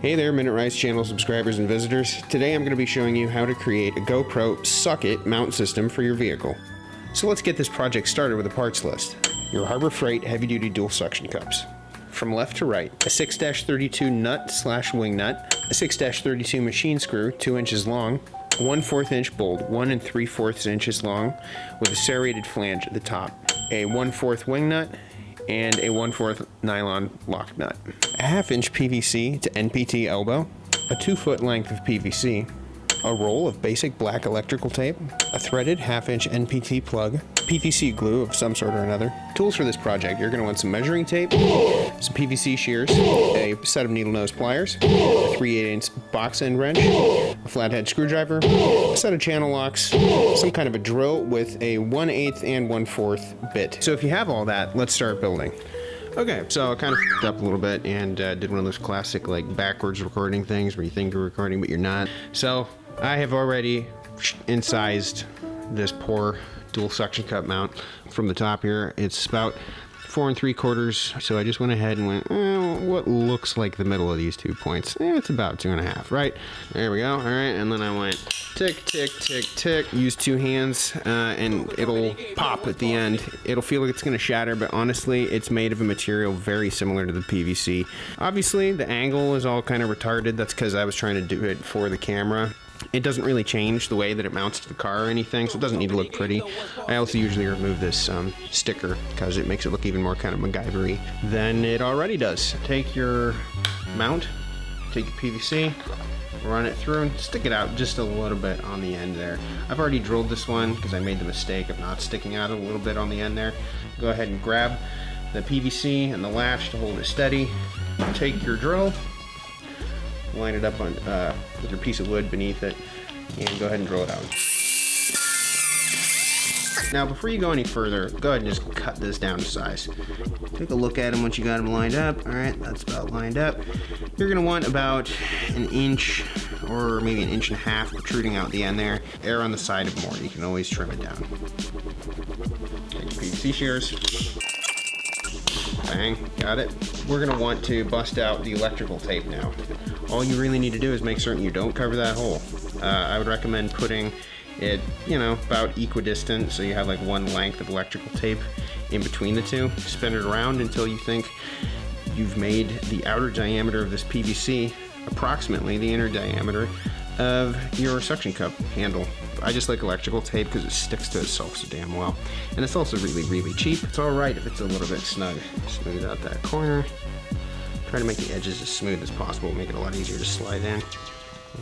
Hey there, Minute Rise channel subscribers and visitors. Today I'm going to be showing you how to create a GoPro Suck-It mount system for your vehicle. So let's get this project started with a parts list. Your Harbor Freight heavy-duty dual suction cups. From left to right, a 6-32 nut/wing nut, a 6-32 machine screw 2 inches long, a 1/4 inch bolt 1 3/4 inches long with a serrated flange at the top, a 1/4 wing nut, and a 1/4 nylon lock nut, a 1/2 inch PVC to NPT elbow, a 2-foot length of PVC, a roll of basic black electrical tape, a threaded 1/2 inch NPT plug, PVC glue of some sort or another. Tools for this project: you're going to want some measuring tape, some PVC shears, a set of needle nose pliers, a 3/8" box end wrench, a flathead screwdriver, a set of channel locks, some kind of a drill with a 1/8 and 1/4 bit. So if you have all that, let's start building. Okay, so I kind of f***ed up a little bit and did one of those classic like backwards recording things where you think you're recording but you're not. So I have already incised this poor dual suction cup mount from the top here. It's about 4 3/4, so I just went ahead and went, what looks like the middle of these 2 points? It's about 2.5, right? There we go, all right, and then I went tick, tick, tick, tick, use 2 hands, and it'll pop at the end. It'll feel like it's gonna shatter, but honestly, it's made of a material very similar to the PVC. Obviously, the angle is all kind of retarded. That's because I was trying to do it for the camera. It doesn't really change the way that it mounts to the car or anything, so it doesn't need to look pretty. I also usually remove this sticker because it makes it look even more kind of MacGyver-y than it already does. Take your mount, take your PVC, run it through and stick it out just a little bit on the end there. I've already drilled this one because I made the mistake of not sticking out a little bit on the end there. Go ahead and grab the PVC and the latch to hold it steady. Take your drill, line it up on with your piece of wood beneath it, and go ahead and drill it out. Now before you go any further, go ahead and just cut this down to size. Take a look at them once you got them lined up. All right, that's about lined up. You're gonna want about 1 inch or maybe 1.5 inches protruding out the end there. Err on the side of more, you can always trim it down. Take your PVC shears. Bang, got it. We're gonna want to bust out the electrical tape now. All you really need to do is make certain you don't cover that hole. I would recommend putting it, about equidistant, so you have like one length of electrical tape in between the two. Spin it around until you think you've made the outer diameter of this PVC approximately the inner diameter of your suction cup handle. I just like electrical tape because it sticks to itself so damn well. And it's also really, really cheap. It's all right if it's a little bit snug. Smooth out that corner. Try to make the edges as smooth as possible, make it a lot easier to slide in.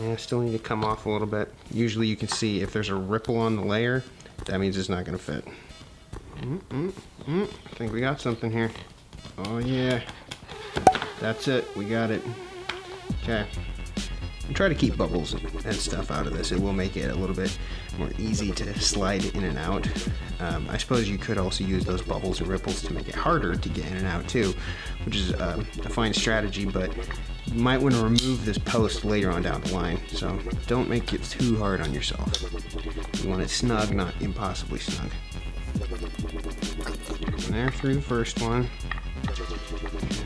And still need to come off a little bit. Usually you can see if there's a ripple on the layer, that means it's not gonna fit. I think we got something here. Oh yeah, that's it, we got it. Okay. And try to keep bubbles and stuff out of this. It will make it a little bit more easy to slide in and out. I suppose you could also use those bubbles and ripples to make it harder to get in and out too, which is a fine strategy, but you might want to remove this post later on down the line, so don't make it too hard on yourself. You want it snug, not impossibly snug. And there through the first one.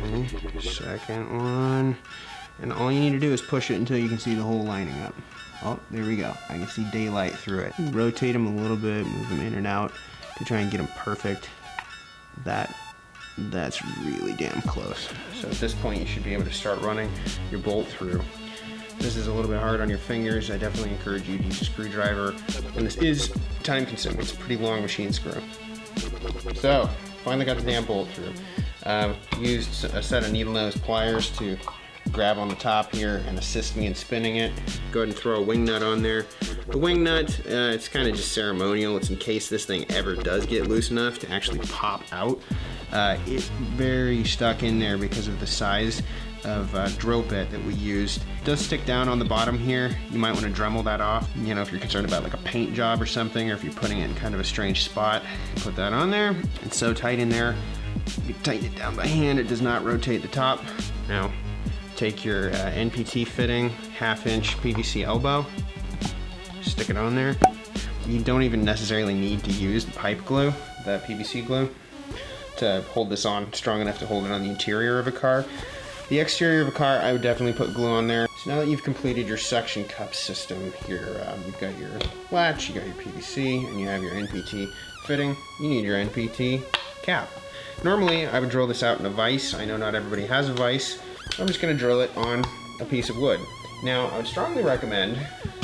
Okay, second one. And all you need to do is push it until you can see the hole lining up. Oh, there we go. I can see daylight through it. Rotate them a little bit, move them in and out to try and get them perfect. That's really damn close. So at this point, you should be able to start running your bolt through. This is a little bit hard on your fingers. I definitely encourage you to use a screwdriver. And this is time consuming. It's a pretty long machine screw. So, finally got the damn bolt through. Used a set of needle nose pliers to grab on the top here and assist me in spinning it. Go ahead and throw a wing nut on there. The wing nut, it's kind of just ceremonial. It's in case this thing ever does get loose enough to actually pop out. It's very stuck in there because of the size of drill bit that we used. It does stick down on the bottom here. You might want to Dremel that off. If you're concerned about like a paint job or something, or if you're putting it in kind of a strange spot, put that on there. It's so tight in there. You tighten it down by hand. It does not rotate the top. Now, take your NPT fitting 1/2 inch PVC elbow, stick it on there. You don't even necessarily need to use the pipe glue, the PVC glue. to hold this on strong enough to hold it on the interior of a car. The exterior of a car, I would definitely put glue on there. So now that you've completed your suction cup system here, you've got your latch, you got your PVC, and you have your NPT fitting, you need your NPT cap. Normally, I would drill this out in a vise. I know not everybody has a vise. I'm just gonna drill it on a piece of wood. Now, I would strongly recommend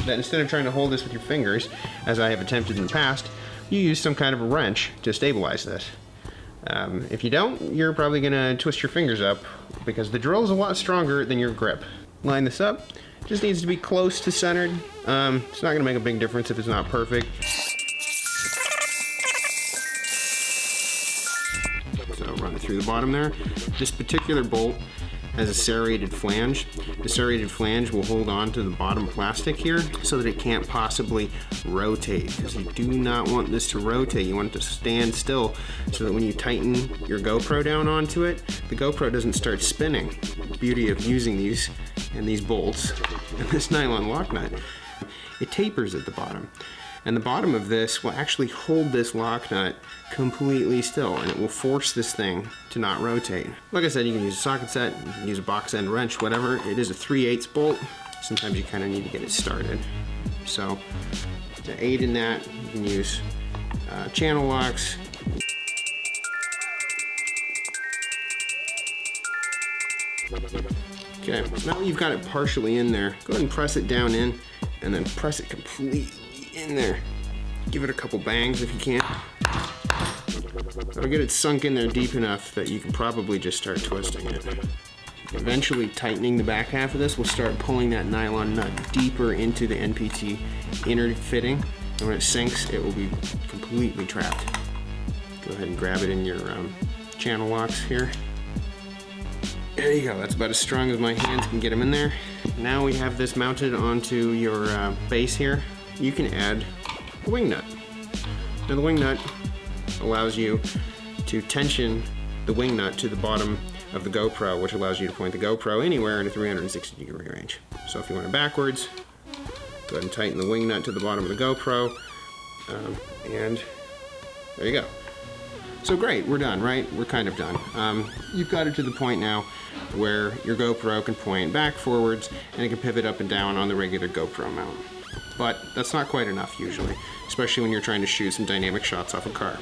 that instead of trying to hold this with your fingers, as I have attempted in the past, you use some kind of a wrench to stabilize this. If you don't, you're probably gonna twist your fingers up because the drill is a lot stronger than your grip. Line this up, just needs to be close to centered. It's not gonna make a big difference if it's not perfect. So run it through the bottom there. This particular bolt has a serrated flange. The serrated flange will hold on to the bottom plastic here so that it can't possibly rotate, because you do not want this to rotate. You want it to stand still so that when you tighten your GoPro down onto it, the GoPro doesn't start spinning. The beauty of using these and these bolts and this nylon lock nut, it tapers at the bottom. And the bottom of this will actually hold this lock nut completely still, and it will force this thing to not rotate. Like I said, you can use a socket set, you can use a box end wrench, whatever. It is a 3/8 bolt. Sometimes you kind of need to get it started. So to aid in that, you can use channel locks. Okay, so now that you've got it partially in there, go ahead and press it down in, and then press it completely in there. Give it a couple bangs if you can. That'll get it sunk in there deep enough that you can probably just start twisting it. Eventually tightening the back half of this will start pulling that nylon nut deeper into the NPT inner fitting, and when it sinks, it will be completely trapped. Go ahead and grab it in your channel locks here. There you go, that's about as strong as my hands can get them in there. Now we have this mounted onto your base here. You can add a wing nut. Now the wing nut allows you to tension the wing nut to the bottom of the GoPro, which allows you to point the GoPro anywhere in a 360-degree range. So if you want it backwards, go ahead and tighten the wing nut to the bottom of the GoPro, and there you go. So great, we're done, right? We're kind of done. You've got it to the point now where your GoPro can point back, forwards, and it can pivot up and down on the regular GoPro mount. But that's not quite enough usually, especially when you're trying to shoot some dynamic shots off a car.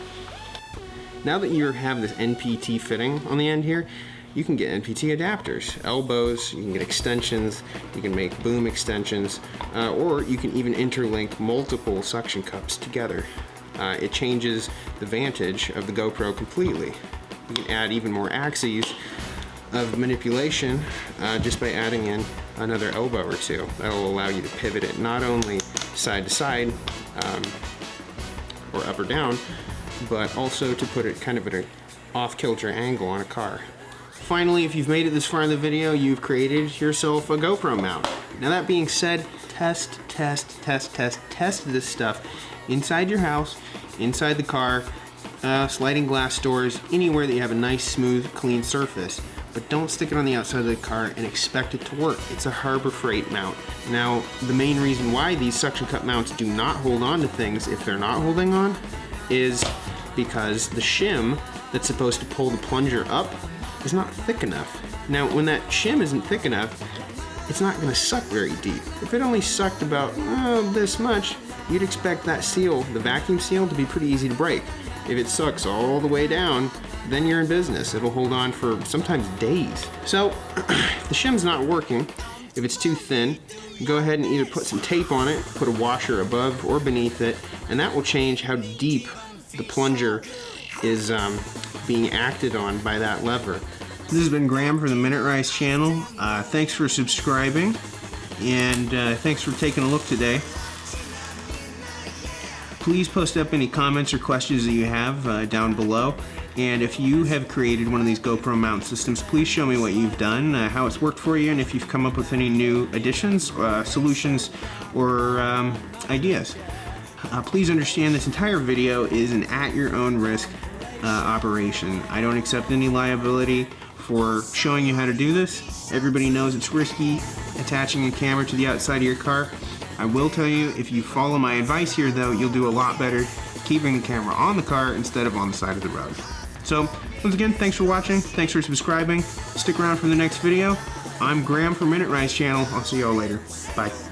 Now that you have this NPT fitting on the end here, you can get NPT adapters, elbows, you can get extensions, you can make boom extensions, or you can even interlink multiple suction cups together. It changes the vantage of the GoPro completely. You can add even more axes of manipulation just by adding in another elbow or two. That will allow you to pivot it not only side to side or up or down, but also to put it kind of at an off-kilter angle on a car. Finally, if you've made it this far in the video, you've created yourself a GoPro mount. Now that being said, test this stuff inside your house, inside the car, sliding glass doors, anywhere that you have a nice, smooth, clean surface. But don't stick it on the outside of the car and expect it to work. It's a Harbor Freight mount. Now, the main reason why these suction cup mounts do not hold on to things if they're not holding on is because the shim that's supposed to pull the plunger up is not thick enough. Now, when that shim isn't thick enough, it's not gonna suck very deep. If it only sucked about this much, you'd expect that seal, the vacuum seal, to be pretty easy to break. If it sucks all the way down, then you're in business. It'll hold on for sometimes days. So, if the shim's not working, if it's too thin, go ahead and either put some tape on it, put a washer above or beneath it, and that will change how deep the plunger is being acted on by that lever. This has been Graham for the Minute Rise channel. Thanks for subscribing, and thanks for taking a look today. Please post up any comments or questions that you have down below. And if you have created one of these GoPro mount systems, please show me what you've done, how it's worked for you, and if you've come up with any new additions, solutions, or ideas. Please understand this entire video is an at-your-own-risk operation. I don't accept any liability for showing you how to do this. Everybody knows it's risky attaching a camera to the outside of your car. I will tell you, if you follow my advice here though, you'll do a lot better keeping the camera on the car instead of on the side of the road. So, once again, thanks for watching, thanks for subscribing, stick around for the next video. I'm Graham from Minute Rise channel, I'll see y'all later, bye.